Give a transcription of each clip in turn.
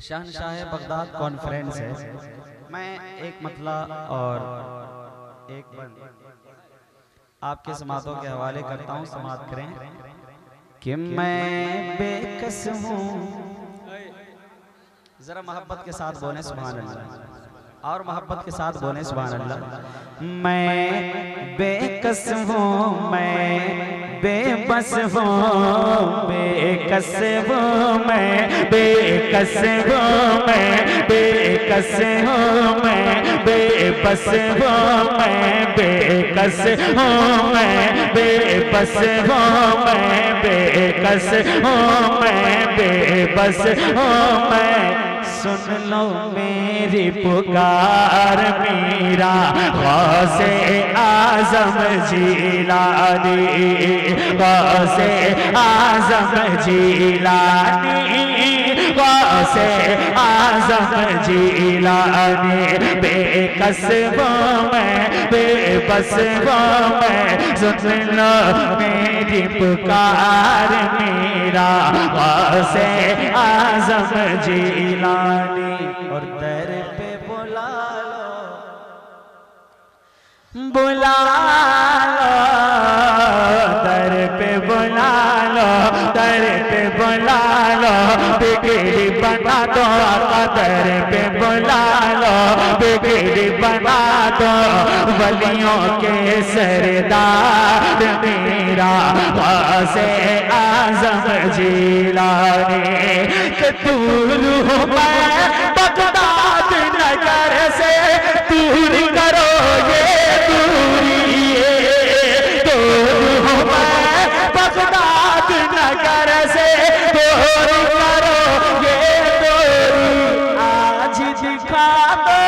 شہنشاہ Baghdad conference ہے. میں ایک مطلع اور ایک بند آپ کے سماعتوں کے حوالے کرتا ہوں، سماعت کریں. کہ میں بے کس ہوں، ذرا محبت کے ساتھ بولیں سبحان اللہ، اور محبت کے ساتھ بولیں سبحان اللہ. میں بے کس ہوں، میں بے بس ہوں، بے کس ہوں، میں بے کس ہوں، میں بے کس ہوں، میں بے بس ہوں، میں بے کس ہوں، میں بے بس ہوں، میں بے کس ہوں، میں بے بس ہوں. میں سن لو میری پکار، میرا غوث اعظم جیلانی، غوث اعظم جیلانی، غوث اعظم جیلانی. بے کس ہوں میں، بے بس ہوں میں، سن لو میری پکار، میرا غوث اعظم جیلانی. اور در پہ بلا لو، بلا لو، در پہ بلا لو، در پہ بلا لو، بگڑی بنا دو آقا. در پہ بلا لو، بگڑی بنا دو، ولیوں کے سردار میرا غوث اعظم جیلانی. کہ دور ہوں میں بغداد نگر سے، دور کرو یہ دوری. دور ہوں میں بغداد نگر سے، دور کرو یہ دوری. آج دکھا دو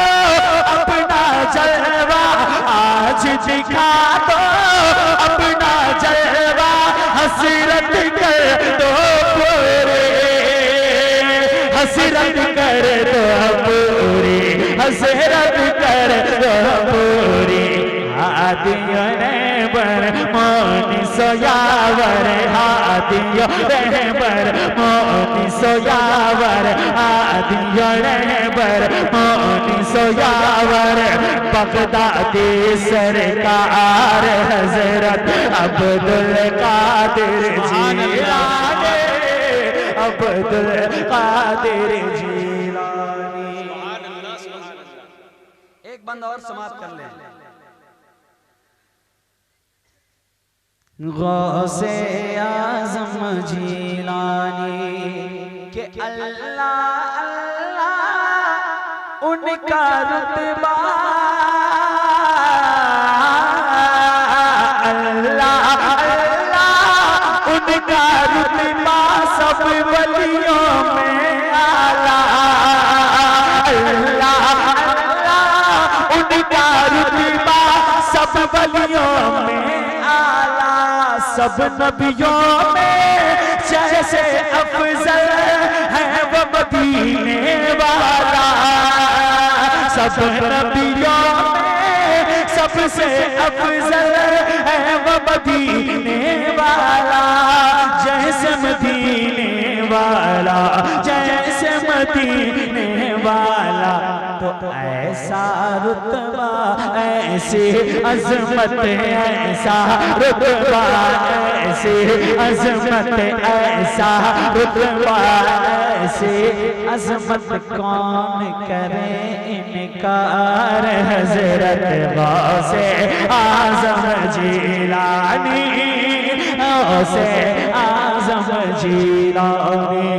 اپنا جلوہ، آج دکھا دو اپنا جلوہ، حسرت کر دو پورے، حسرت کر دو پوری، حسرت کر دو پوری. ہادیوں رہبر مونس و یاور، ہادیوں رہبر مونس و یاور، ہادیوں رہبر مونس و یاور. بغدادی سرکار حضرت عبدالقادر جیلانی، عبدالقادر جیلانی. ایک بند اور سماعت کر لیں. غوث اعظم جیلانی. کہ اللہ اللہ ان کا رتبہ، اللہ اللہ ان کا رتبہ سب ولیوں میں اعلیٰ. اللہ اللہ ان کا رتبہ سب ولیوں میں اعلیٰ. سب نبیوں میں جیسے افضل ہے وہ مدینے والا. سب نبیوں میں سب سے افضل ہے وہ مدینے والا. جیسے مدینے والا، جیسے مدینے والا. تو ایسا رتبہ، ایسی عظمت، ایسا رتبہ، ایسی عظمت، ایسا رتبہ، ایسی عظمت کون کرے انکار. حضرت غوث اعظم جیلانی، غوث اعظم جیلانی.